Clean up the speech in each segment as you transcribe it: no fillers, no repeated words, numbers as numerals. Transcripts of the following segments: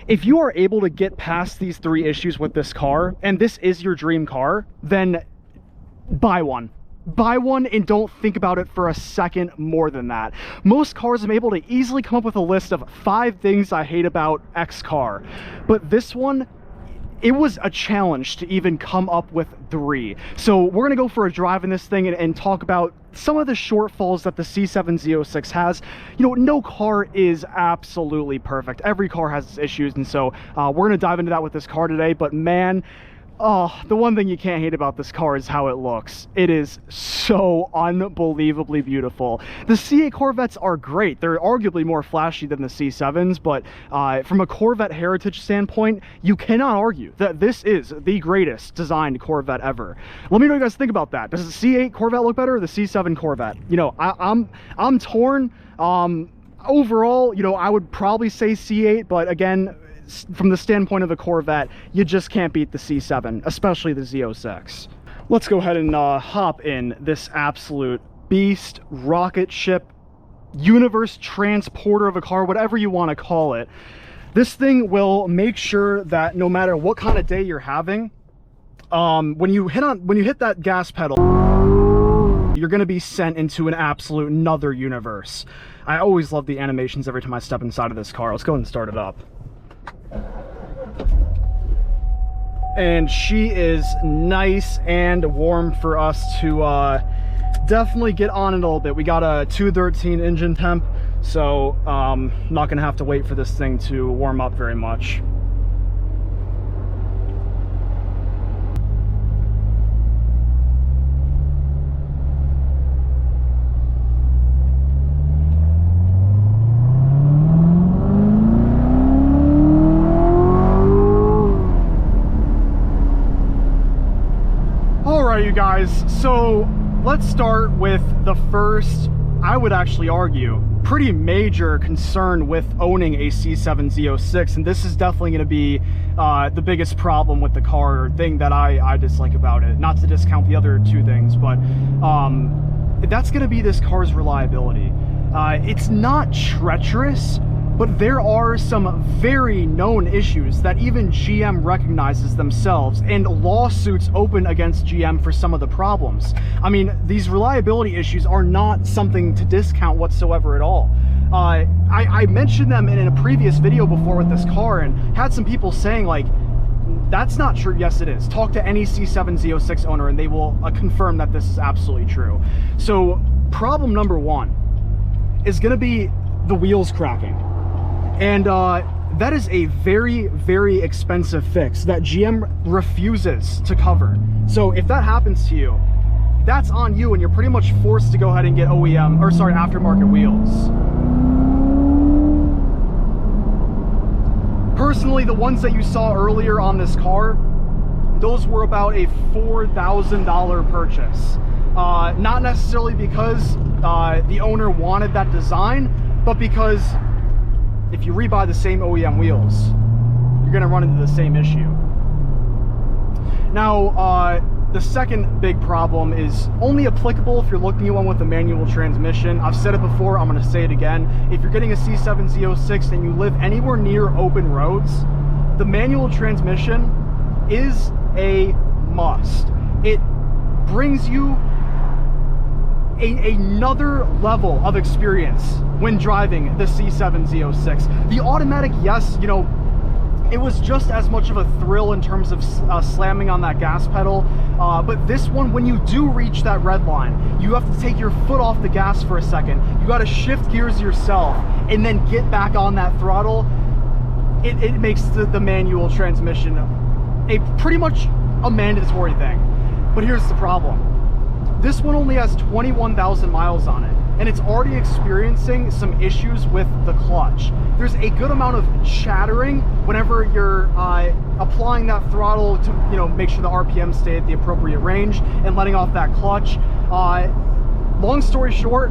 If you are able to get past these 3 issues with this car, and this is your dream car, then buy one. Buy one and don't think about it for a second more than that. Most cars, I'm able to easily come up with a list of 5 things I hate about X car. But this one, it was a challenge to even come up with 3. So we're gonna go for a drive in this thing and talk about some of the shortfalls that the C7 Z06 has. You know, no car is absolutely perfect. Every car has its issues, and so we're gonna dive into that with this car today. But man, oh, the one thing you can't hate about this car is how it looks. It is so unbelievably beautiful. The C8 Corvettes are great. They're arguably more flashy than the C7s, but from a Corvette heritage standpoint, you cannot argue that this is the greatest designed Corvette ever. Let me know what you guys think about that. Does the C8 Corvette look better or the C7 Corvette? You know, I'm torn. Overall, you know, I would probably say C8, but again, from the standpoint of a Corvette, you just can't beat the C7, especially the Z06. Let's go ahead and hop in this absolute beast, rocket ship, universe transporter of a car, whatever you want to call it. This thing will make sure that no matter what kind of day you're having, when you hit that gas pedal, you're going to be sent into an absolute another universe. I always love the animations every time I step inside of this car. Let's go ahead and start it up. And she is nice and warm for us to definitely get on it a little bit. We got a 213 engine temp, so not gonna have to wait for this thing to warm up very much. You guys, so let's start with the first, I would actually argue, pretty major concern with owning a C7 Z06, and this is definitely going to be the biggest problem with the car, or thing that I dislike about it, not to discount the other 2 things, but that's going to be this car's reliability. It's not treacherous, but there are some very known issues that even GM recognizes themselves, and lawsuits open against GM for some of the problems. I mean, these reliability issues are not something to discount whatsoever at all. I mentioned them in a previous video before with this car and had some people saying like, that's not true. Yes, it is. Talk to any C7 Z06 owner and they will confirm that this is absolutely true. So problem number 1 is going to be the wheels cracking. And that is a very, very expensive fix that GM refuses to cover. So if that happens to you, that's on you, and you're pretty much forced to go ahead and get aftermarket wheels. Personally, the ones that you saw earlier on this car, those were about a $4,000 purchase. Not necessarily because the owner wanted that design, but because if you rebuy the same OEM wheels, you're going to run into the same issue. Now, the second big problem is only applicable if you're looking at one with a manual transmission. I've said it before, I'm going to say it again. If you're getting a C7 Z06 and you live anywhere near open roads, the manual transmission is a must. It brings you another level of experience when driving the C7 Z06. The automatic, yes, you know, it was just as much of a thrill in terms of slamming on that gas pedal, but this one, when you do reach that red line, you have to take your foot off the gas for a second. You got to shift gears yourself and then get back on that throttle. It makes the manual transmission pretty much a mandatory thing. But here's the problem. This one only has 21,000 miles on it, and it's already experiencing some issues with the clutch. There's a good amount of chattering whenever you're applying that throttle to, you know, make sure the RPM stay at the appropriate range and letting off that clutch. Long story short,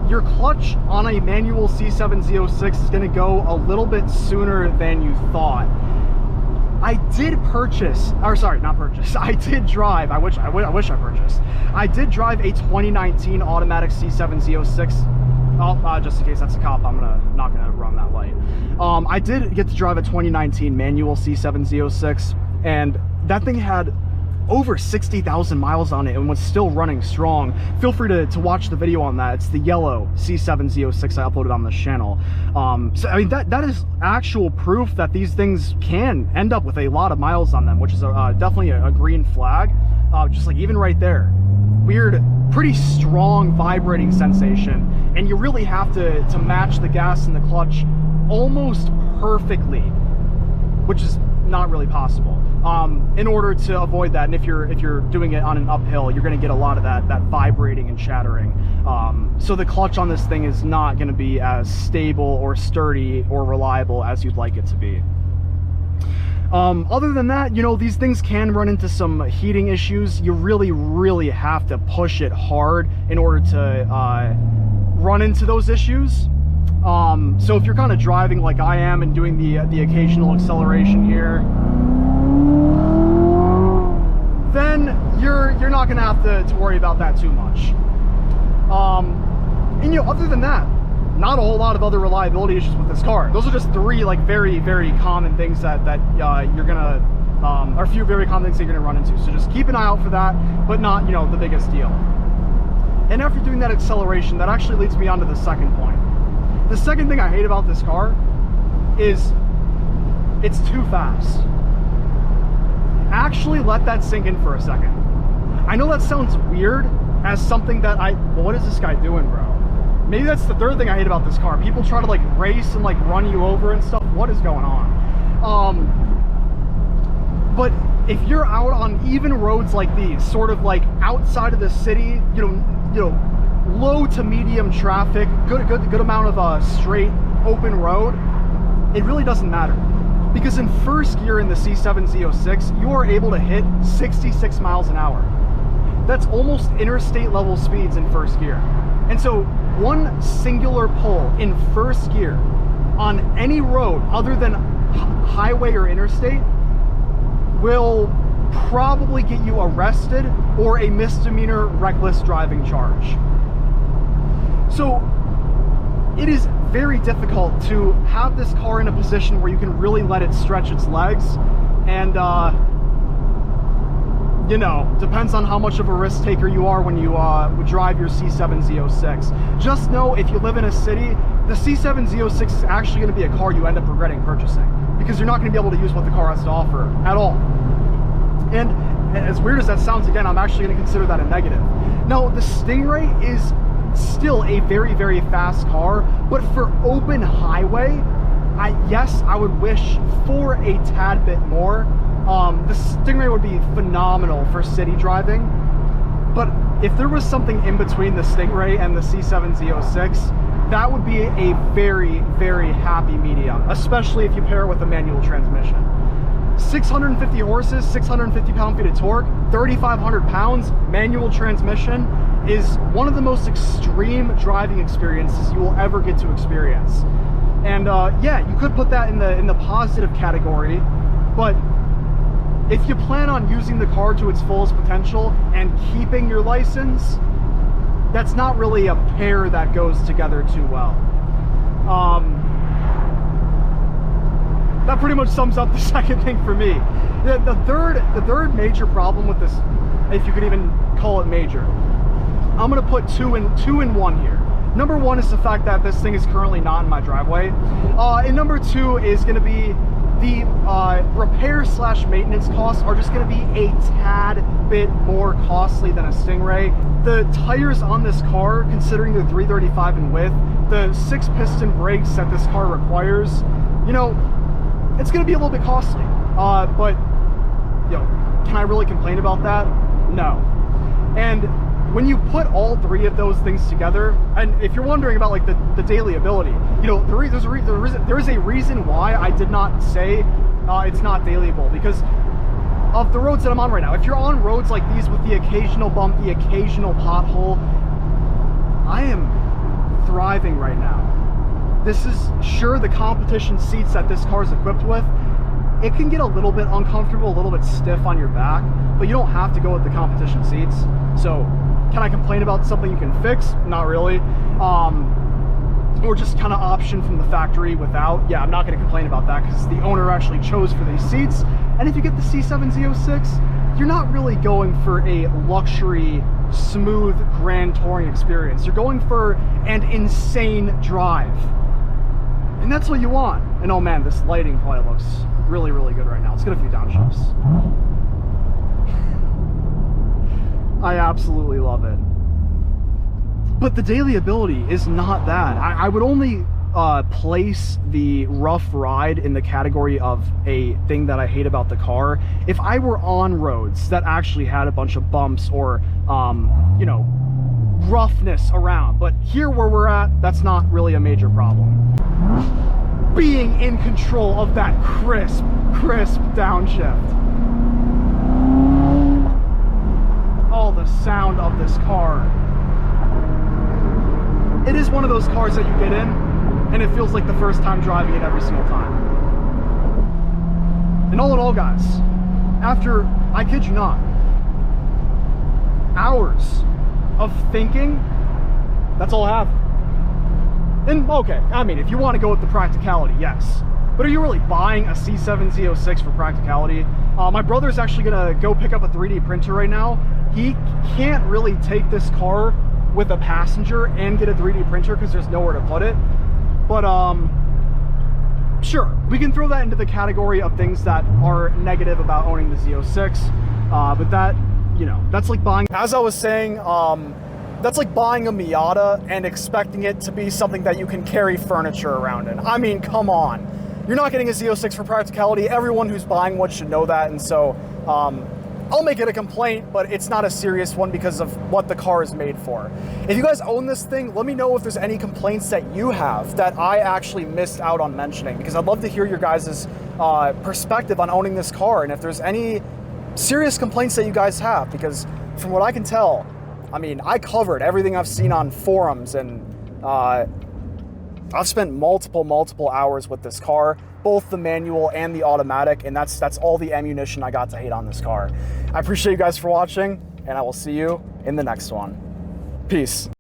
your clutch on a manual C7 Z06 is going to go a little bit sooner than you thought. I did purchase, or sorry, not purchase, I did drive, I wish I purchased. I did drive a 2019 automatic C7 Z06 Oh, just in case that's a cop, I'm not gonna run that light. I did get to drive a 2019 manual C7 Z06, and that thing had over 60,000 miles on it and was still running strong. Feel free to watch the video on that. It's the yellow C7 Z06 I uploaded on this channel. So I mean, that is actual proof that these things can end up with a lot of miles on them, which is definitely a green flag. Just like even right there, weird, pretty strong vibrating sensation, and you really have to match the gas and the clutch almost perfectly, which is not really possible, in order to avoid that. And if you're doing it on an uphill, you're going to get a lot of that vibrating and chattering. So the clutch on this thing is not going to be as stable or sturdy or reliable as you'd like it to be. Other than that, you know, these things can run into some heating issues. You really have to push it hard in order to run into those issues. So if you're kind of driving like I am and doing the occasional acceleration here, then you're not gonna have to worry about that too much. And you know, other than that, not a whole lot of other reliability issues with this car. Those are just three like very common things that you're gonna or a few very common things that you're gonna run into. So just keep an eye out for that, but not, you know, the biggest deal. And after doing that acceleration, that actually leads me on to the second point. The second thing I hate about this car is it's too fast. Actually let that sink in for a second. I know that sounds weird as something that well, what is this guy doing, bro? Maybe that's the third thing I hate about this car. People try to like race and like run you over and stuff. What is going on? But if you're out on even roads like these, sort of like outside of the city, you know, low to medium traffic, good amount of straight open road, it really doesn't matter, because in first gear in the C7 Z06 you are able to hit 66 miles an hour. That's almost interstate level speeds in first gear. And so one singular pull in first gear on any road other than highway or interstate will probably get you arrested or a misdemeanor reckless driving charge. So it is very difficult to have this car in a position where you can really let it stretch its legs, and you know, depends on how much of a risk taker you are when you drive your C7 Z06. Just know, if you live in a city, the C7 Z06 is actually going to be a car you end up regretting purchasing, because you're not going to be able to use what the car has to offer at all. And as weird as that sounds, again, I'm actually going to consider that a negative. Now, the Stingray is still a very fast car, but for open highway, yes, I would wish for a tad bit more. The Stingray would be phenomenal for city driving, but if there was something in between the Stingray and the C7 Z06, that would be a very happy medium, especially if you pair it with a manual transmission. 650 horses, 650 pound-feet of torque, 3,500 pounds, manual transmission is one of the most extreme driving experiences you will ever get to experience. And yeah, you could put that in the positive category, but if you plan on using the car to its fullest potential and keeping your license, that's not really a pair that goes together too well. That pretty much sums up the second thing for me. The third major problem with this, if you could even call it major, I'm gonna put two in one here. Number one is the fact that this thing is currently not in my driveway. And number two is gonna be the repair / maintenance costs are just going to be a tad bit more costly than a Stingray. The tires on this car, considering they're 335 in width, the 6-piston brakes that this car requires, you know, it's going to be a little bit costly. But, you know, can I really complain about that? No. And when you put all three of those things together, and if you're wondering about like the daily ability, you know, there is a reason why I did not say it's not dailyable, because of the roads that I'm on right now. If you're on roads like these with the occasional bump, the occasional pothole, I am thriving right now. This is, sure, the competition seats that this car is equipped with, it can get a little bit uncomfortable, a little bit stiff on your back, but you don't have to go with the competition seats. So can I complain about something you can fix? Not really. or just kind of option from the factory without, yeah, I'm not going to complain about that because the owner actually chose for these seats. And if you get the C7 Z06, you're not really going for a luxury, smooth, grand touring experience. You're going for an insane drive. And that's what you want. And oh man, this lighting probably looks really, really good right now. Let's get a few downshifts. I absolutely love it. But the daily ability is not that. I would only place the rough ride in the category of a thing that I hate about the car if I were on roads that actually had a bunch of bumps or, you know, roughness around. But here where we're at, that's not really a major problem. Being in control of that crisp downshift. Oh, the sound of this car. It is one of those cars that you get in and it feels like the first time driving it every single time. And all in all, guys, after, I kid you not, hours of thinking, that's all I have. And okay, I mean, if you want to go with the practicality, yes. But are you really buying a C7 Z06 for practicality? My brother's actually gonna go pick up a 3D printer right now. He can't really take this car with a passenger and get a 3D printer because there's nowhere to put it. But sure, we can throw that into the category of things that are negative about owning the Z06. But that, you know, that's like buying, as I was saying, that's like buying a Miata and expecting it to be something that you can carry furniture around in. I mean, come on. You're not getting a Z06 for practicality. Everyone who's buying one should know that. And so I'll make it a complaint, but it's not a serious one because of what the car is made for. If you guys own this thing, let me know if there's any complaints that you have that I actually missed out on mentioning, because I'd love to hear your guys' perspective on owning this car, and if there's any serious complaints that you guys have, because from what I can tell, I mean, I covered everything I've seen on forums, and I've spent multiple hours with this car, both the manual and the automatic, and that's all the ammunition I got to hate on this car. I appreciate you guys for watching, and I will see you in the next one. Peace.